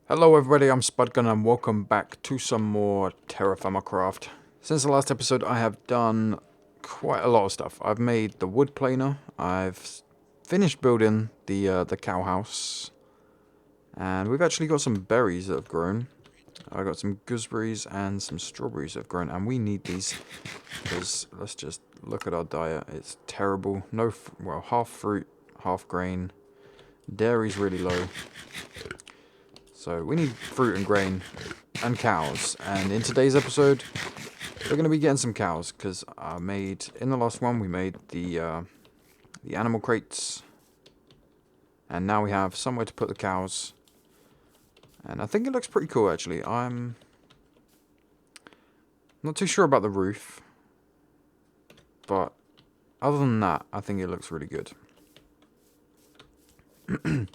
Hello everybody, I'm Spud Gunn and welcome back to some more TerraFirmaCraft. Since the last episode I have done quite a lot of stuff. I've made the wood planer, I've finished building the cow house, and we've actually got some berries that have grown. I got some gooseberries and some strawberries that have grown, and we need these because let's just look at our diet. It's terrible. No, well, half fruit, half grain. Dairy's really low. So we need fruit and grain and cows. And in today's episode, we're going to be getting some cows because I made, in the last one, we made the animal crates. And now we have somewhere to put the cows. And I think it looks pretty cool, actually. I'm not too sure about the roof. But other than that, I think it looks really good. I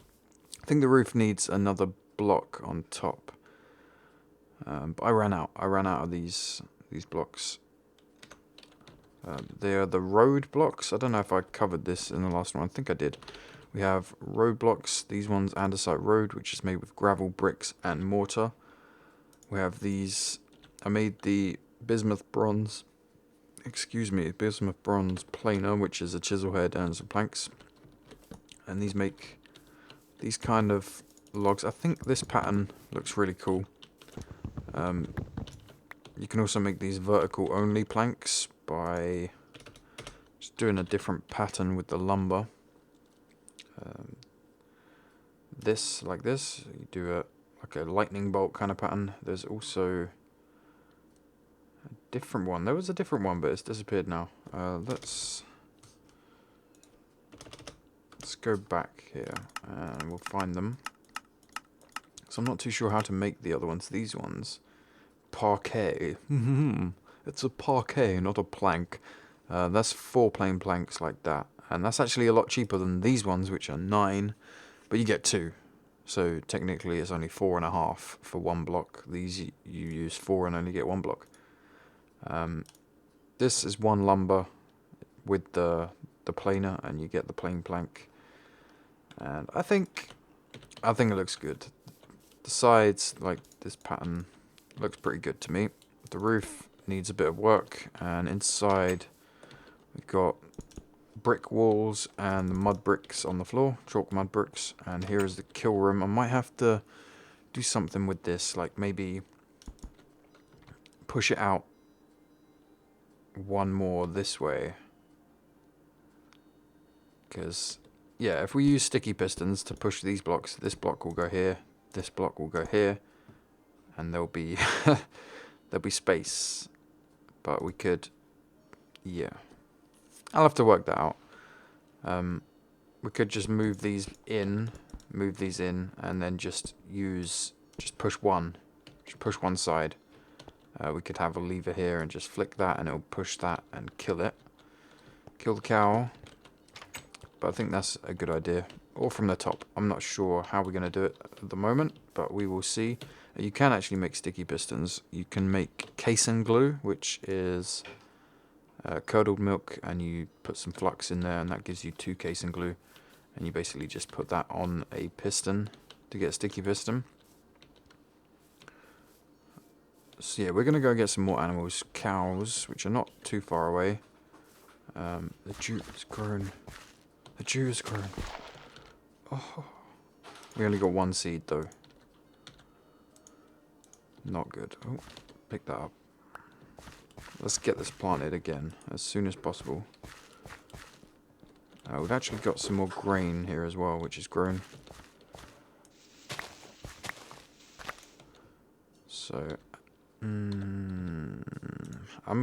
think the roof needs another block on top. But I ran out of these blocks. They are the road blocks. I don't know if I covered this in the last one. I think I did. We have road blocks, these ones, andesite road, which is made with gravel, bricks, and mortar. We have these. I made the bismuth bronze planer, which is a chisel head and some planks. And these make these kind of logs. I think this pattern looks really cool. You can also make these vertical only planks by just doing a different pattern with the lumber. This, like this, you do like a lightning bolt kind of pattern. There's also a different one. There was a different one, but it's disappeared now. Let's go back here and we'll find them. So I'm not too sure how to make the other ones. These ones, parquet. It's a parquet, not a plank. That's 4 plain planks like that, and that's actually a lot cheaper than these ones, which are 9, but you get 2. So technically, it's only 4.5 for 1 block. These you use 4 and only get 1 block. This is 1 lumber with the planer, and you get the plain plank. And I think it looks good. The sides, like this pattern, looks pretty good to me. The roof needs a bit of work, and inside we've got brick walls and the mud bricks on the floor, chalk mud bricks. And here is the kill room. I might have to do something with this, like maybe push it out 1 more this way. Because, yeah, if we use sticky pistons to push these blocks, this block will go here, this block will go here, and there'll be there'll be space. But we could, yeah, I'll have to work that out. We could just move these in, and then just push one side. We could have a lever here and just flick that, and it'll push that and kill the cow. But I think that's a good idea. Or from the top. I'm not sure how we're going to do it at the moment, but we will see. You can actually make sticky pistons. You can make casein glue, which is curdled milk, and you put some flux in there, and that gives you 2 casein glue. And you basically just put that on a piston to get a sticky piston. So yeah, we're going to go get some more animals. Cows, which are not too far away. The Jew has grown. Oh. We only got 1 seed though. Not good. Oh, pick that up. Let's get this planted again as soon as possible. We've actually got some more grain here as well, which is grown. So, I'm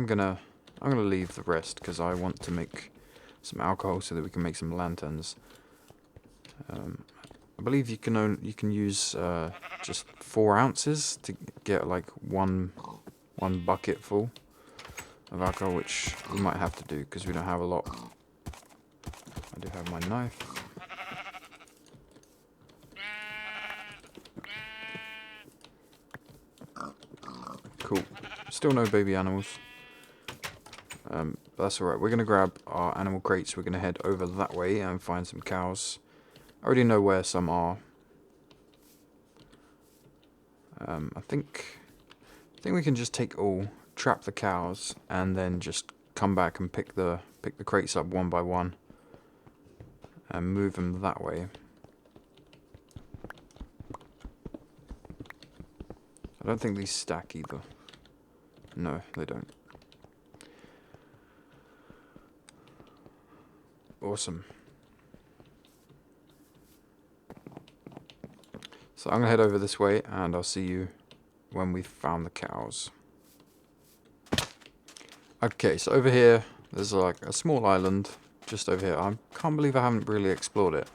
gonna leave the rest because I want to make some alcohol so that we can make some lanterns. I believe you can use just 4 ounces to get like one bucket full of alcohol, which we might have to do because we don't have a lot. I do have my knife. Cool. Still no baby animals. But that's alright. We're going to grab our animal crates. We're going to head over that way and find some cows. I already know where some are. I think we can just take all, trap the cows, and then just come back and pick the crates up one by one and move them that way. I don't think these stack either. No, they don't. Awesome. So I'm going to head over this way, and I'll see you when we've found the cows. Okay, so over here, there's like a small island just over here. I can't believe I haven't really explored it.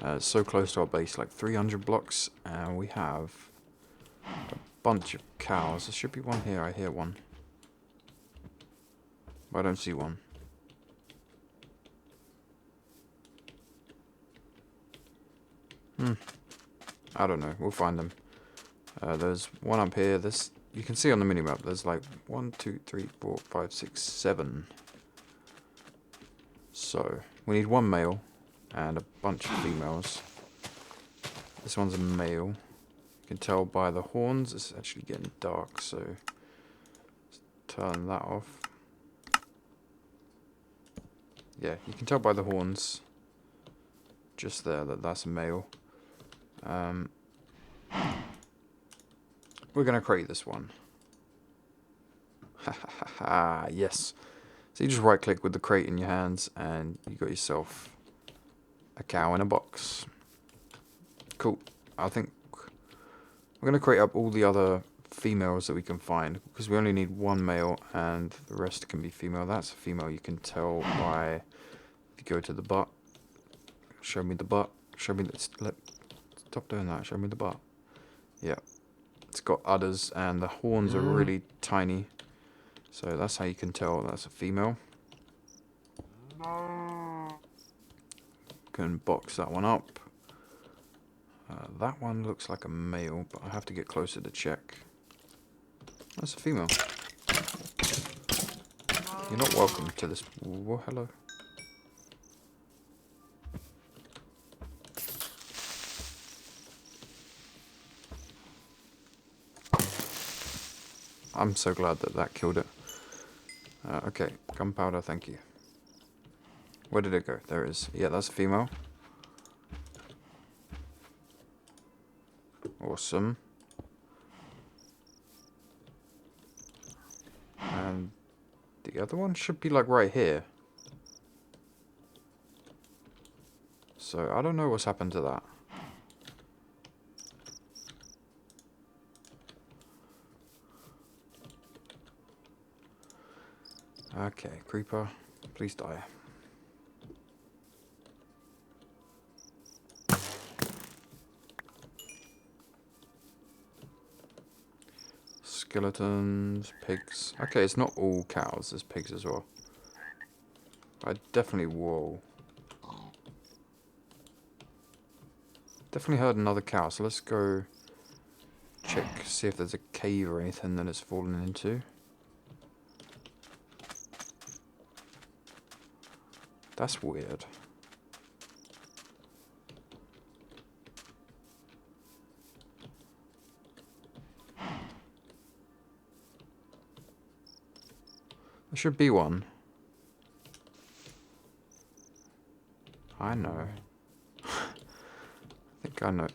It's so close to our base, like 300 blocks, and we have a bunch of cows. There should be one here. I hear one. But I don't see one. I don't know. We'll find them. There's one up here. This you can see on the minimap. There's like 1, 2, 3, 4, 5, 6, 7. So we need one male and a bunch of females. This one's a male. You can tell by the horns. It's actually getting dark, so let's turn that off. Yeah, you can tell by the horns just there that that's a male. We're gonna crate this one. Ha ha ha ha, yes. So you just right click with the crate in your hands and you got yourself a cow in a box. Cool. I think we're gonna crate up all the other females that we can find, because we only need one male and the rest can be female. That's a female, you can tell by, if you go to the butt, show me the butt, show me the, stop doing that, show me the butt. Yeah, it's got udders and the horns are really tiny, so that's how you can tell that's a female. Can box that one up. That one looks like a male, but I have to get closer to check. That's a female. You're not welcome to this. Whoa, hello. I'm so glad that that killed it. Okay, gunpowder, thank you. Where did it go? There it is. Yeah, that's a female. Awesome. And the other one should be like right here. So I don't know what's happened to that. Okay, creeper, please die. Skeletons, pigs. Okay, it's not all cows, there's pigs as well. I definitely, whoa. Definitely heard another cow, so let's go check, see if there's a cave or anything that it's fallen into. That's weird. There should be one. I know. I think I know.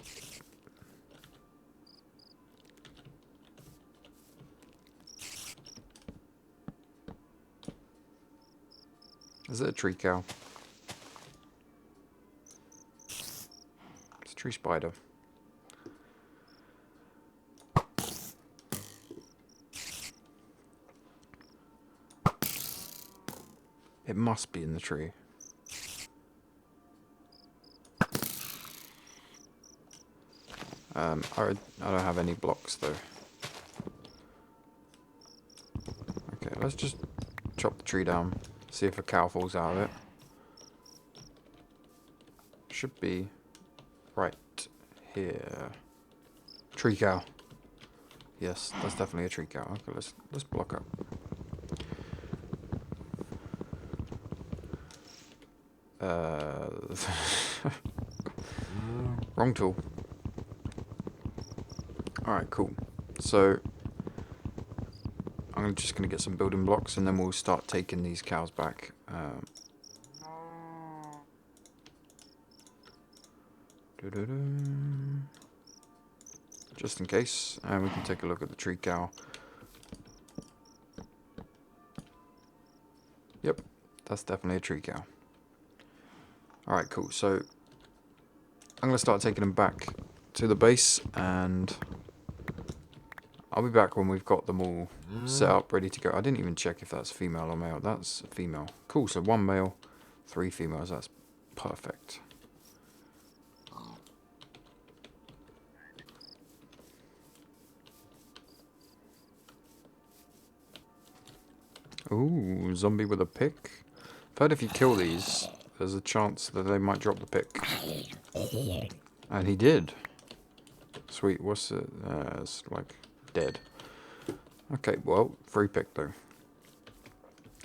Is it a tree cow? It's a tree spider. It must be in the tree. I don't have any blocks though. Okay, let's just chop the tree down. See if a cow falls out of it. Should be right here. Tree cow. Yes, that's definitely a tree cow. Okay, let's block up. Wrong tool. Alright, cool. So I'm just going to get some building blocks and then we'll start taking these cows back. Just in case. And we can take a look at the tree cow. Yep, that's definitely a tree cow. Alright, cool. So I'm going to start taking them back to the base, and I'll be back when we've got them all set up, ready to go. I didn't even check if that's female or male. That's female. Cool, so 1 male, 3 females. That's perfect. Ooh, zombie with a pick. I've heard if you kill these, there's a chance that they might drop the pick. And he did. Sweet, what's it? It's like dead. Okay, well, free pick though.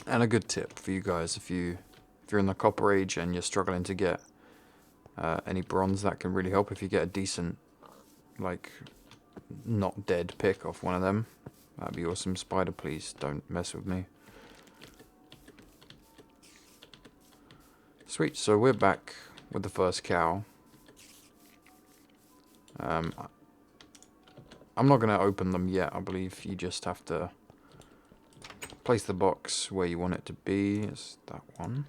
And a good tip for you guys, if you're in the copper age and you're struggling to get any bronze, that can really help if you get a decent, like, not dead pick off one of them. That'd be awesome. Spider, please don't mess with me. Sweet, so we're back with the first cow. I'm not going to open them yet. I believe you just have to place the box where you want it to be. It's that one.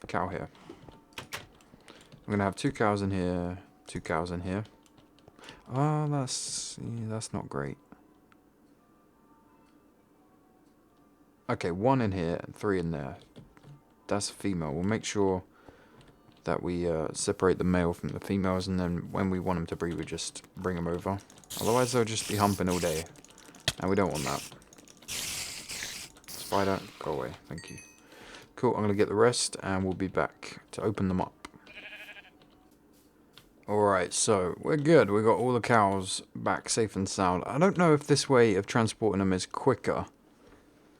Cow here. I'm going to have 2 cows in here, 2 cows in here. Oh, that's not great. Okay, 1 in here and 3 in there. That's a female. We'll make sure that we separate the male from the females, and then when we want them to breed, we just bring them over. Otherwise, they'll just be humping all day, and we don't want that. Spider, go away. Thank you. Cool, I'm going to get the rest, and we'll be back to open them up. Alright, so we're good. We got all the cows back safe and sound. I don't know if this way of transporting them is quicker,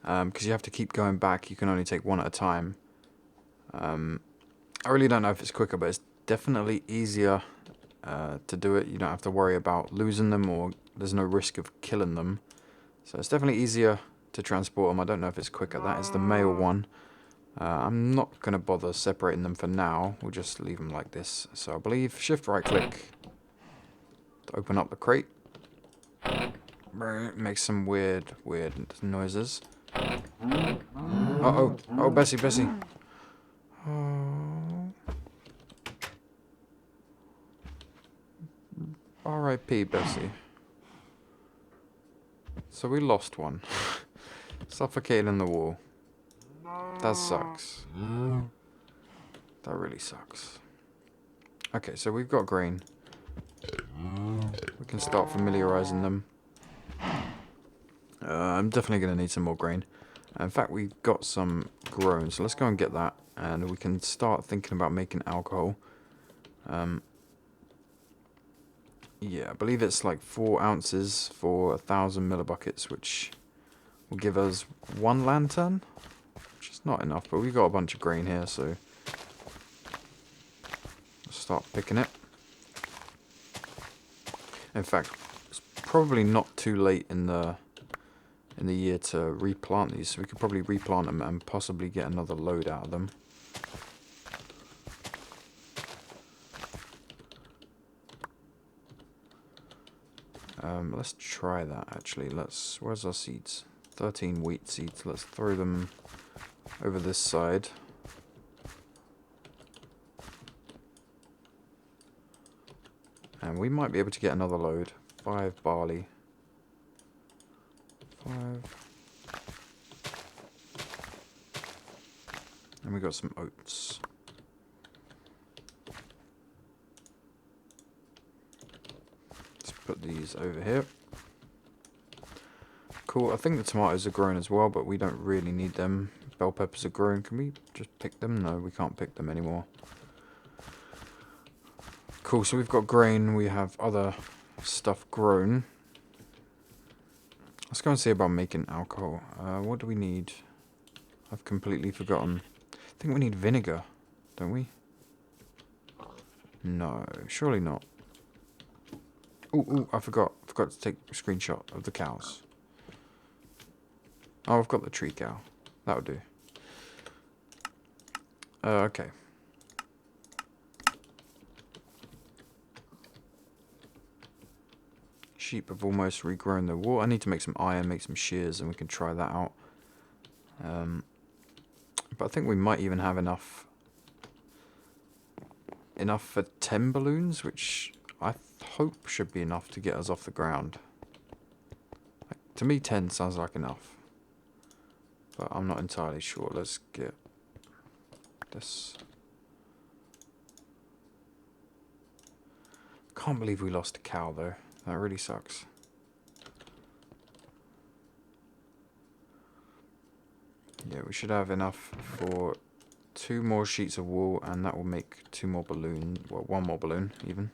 because you have to keep going back. You can only take 1 at a time. I really don't know if it's quicker, but it's definitely easier to do it. You don't have to worry about losing them, or there's no risk of killing them. So it's definitely easier to transport them. I don't know if it's quicker. That is the male one. I'm not going to bother separating them for now. We'll just leave them like this. So I believe shift right click to open up the crate. Makes some weird noises. Uh-oh. Oh, Bessie. Oh. R.I.P. Bessie. So we lost one. Suffocated in the wall. That sucks. That really sucks. Okay, so we've got grain. We can start familiarizing them. I'm definitely going to need some more grain. In fact, we've got some grown, so let's go and get that. And we can start thinking about making alcohol. Yeah, I believe it's like 4 ounces for 1,000 millibuckets, which will give us 1 lantern. Which is not enough, but we've got a bunch of grain here, so let's start picking it. In fact, it's probably not too late in the year to replant these, so we could probably replant them and possibly get another load out of them. Let's try that actually. Where's our seeds? 13 wheat seeds. Let's throw them over this side. And we might be able to get another load. 5 barley. 5. And we got some oats. Let's put these over here. Cool, I think the tomatoes are grown as well, but we don't really need them. Bell peppers are grown. Can we just pick them? No, we can't pick them anymore. Cool, so we've got grain, we have other stuff grown. Let's go and see about making alcohol. What do we need? I've completely forgotten. I think we need vinegar, don't we? No, surely not. Ooh, I forgot to take a screenshot of the cows. Oh, I've got the tree cow. That'll do. Okay. Sheep have almost regrown their wool. I need to make some iron, make some shears, and we can try that out. But I think we might even have enough for 10 balloons, which I hope should be enough to get us off the ground. Like, to me, 10 sounds like enough, but I'm not entirely sure. Let's get this. Can't believe we lost a cow, though. That really sucks. Yeah, we should have enough for 2 more sheets of wool, and that will make 2 more balloons. Well, 1 more balloon, even.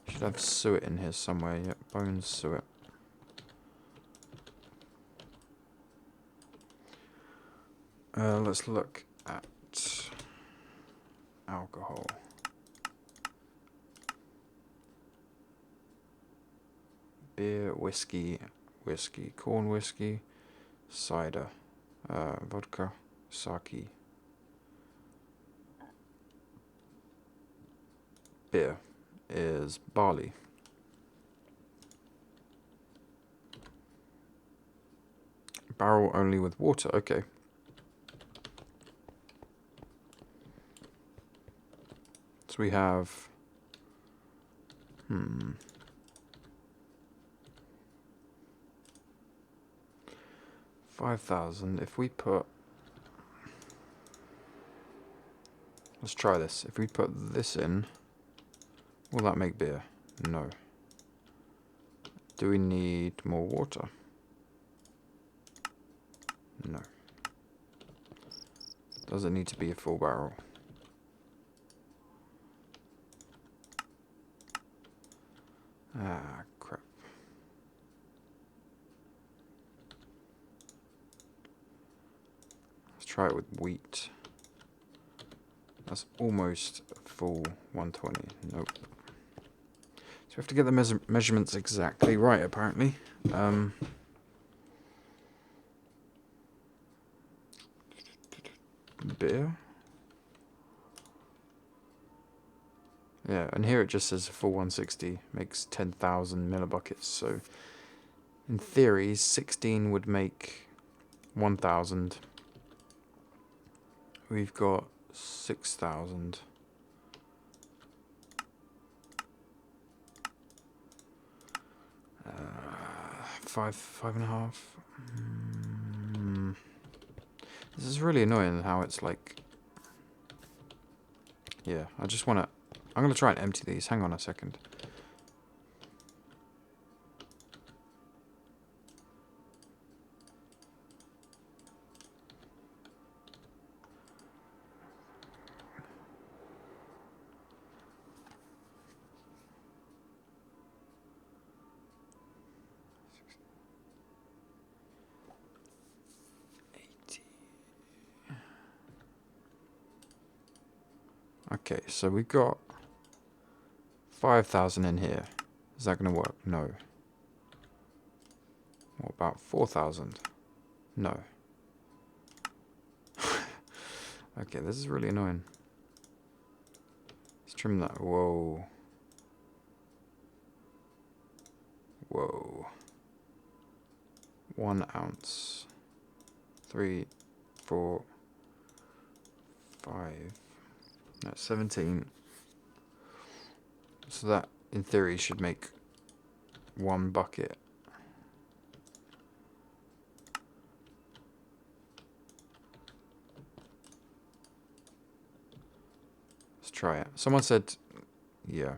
Should have suet in here somewhere. Yep, bones, suet. Let's look at alcohol. Beer, whiskey, corn whiskey, cider, vodka, sake. Beer is barley. Barrel only with water, okay. So we have 5,000. If we put, let's try this. If we put this in, will that make beer? No. Do we need more water? No. Does it need to be a full barrel? Ah, crap. Let's try it with wheat. That's almost full 120. Nope. So we have to get the measurements exactly right, apparently. Beer? Yeah, and here it just says a full 160 makes 10,000 millibuckets. So in theory, 16 would make 1,000. We've got 6,000. Five and a half. This is really annoying how it's like. Yeah, I just want to. I'm going to try and empty these. Hang on a second. Okay, so we've got 5,000 in here. Is that going to work? No. What about 4,000? No. Okay, this is really annoying. Let's trim that. Whoa. Whoa. 1 ounce. 3, 4, 5. That's 17. So that, in theory, should make 1 bucket. Let's try it. Someone said, yeah.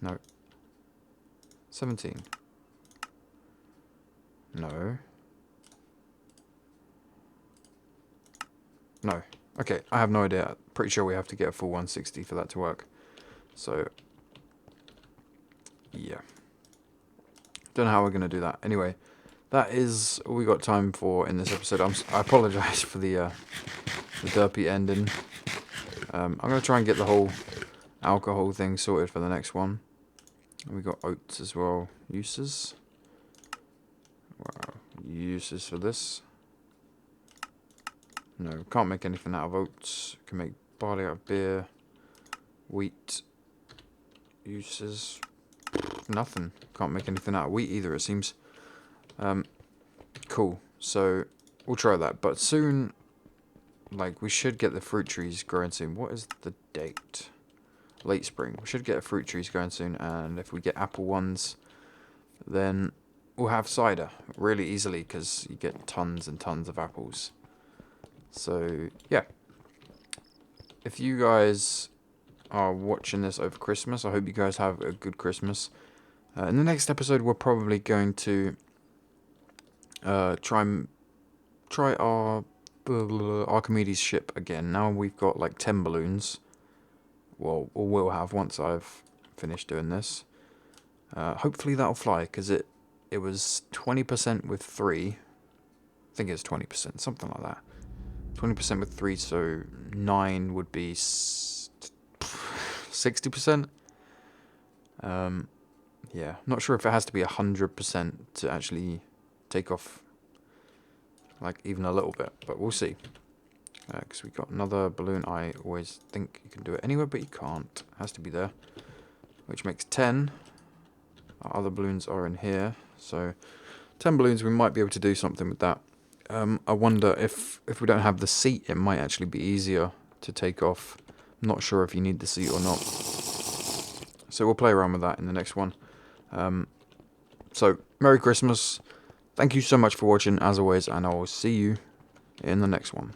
No. 17. No. No. Okay, I have no idea. Pretty sure we have to get a full 160 for that to work. So, yeah. Don't know how we're going to do that. Anyway, that is all we got time for in this episode. I apologise for the derpy ending. I'm going to try and get the whole alcohol thing sorted for the next one. And we got oats as well. Uses. Wow. Uses for this. No, can't make anything out of oats. Can make barley out of beer. Wheat. Uses. Nothing. Can't make anything out of wheat either, it seems. Cool. So, we'll try that. But soon, like, we should get the fruit trees growing soon. What is the date? Late spring. We should get fruit trees going soon. And if we get apple ones, then we'll have cider really easily because you get tons and tons of apples. So, yeah. If you guys are watching this over Christmas, I hope you guys have a good Christmas. In the next episode, we're probably going to try our Archimedes ship again. Now we've got like 10 balloons. Well, or we'll have once I've finished doing this. Hopefully that'll fly, because it was 20% with 3. I think it's 20%, something like that. 20% with 3, so 9 would be 60%. Yeah, not sure if it has to be 100% to actually take off, like, even a little bit, but we'll see. Because we got another balloon. I always think you can do it anywhere, but you can't. It has to be there, which makes 10. Our other balloons are in here, so 10 balloons. We might be able to do something with that. I wonder if we don't have the seat, it might actually be easier to take off. I'm not sure if you need the seat or not. So we'll play around with that in the next one. So, Merry Christmas. Thank you so much for watching, as always, and I will see you in the next one.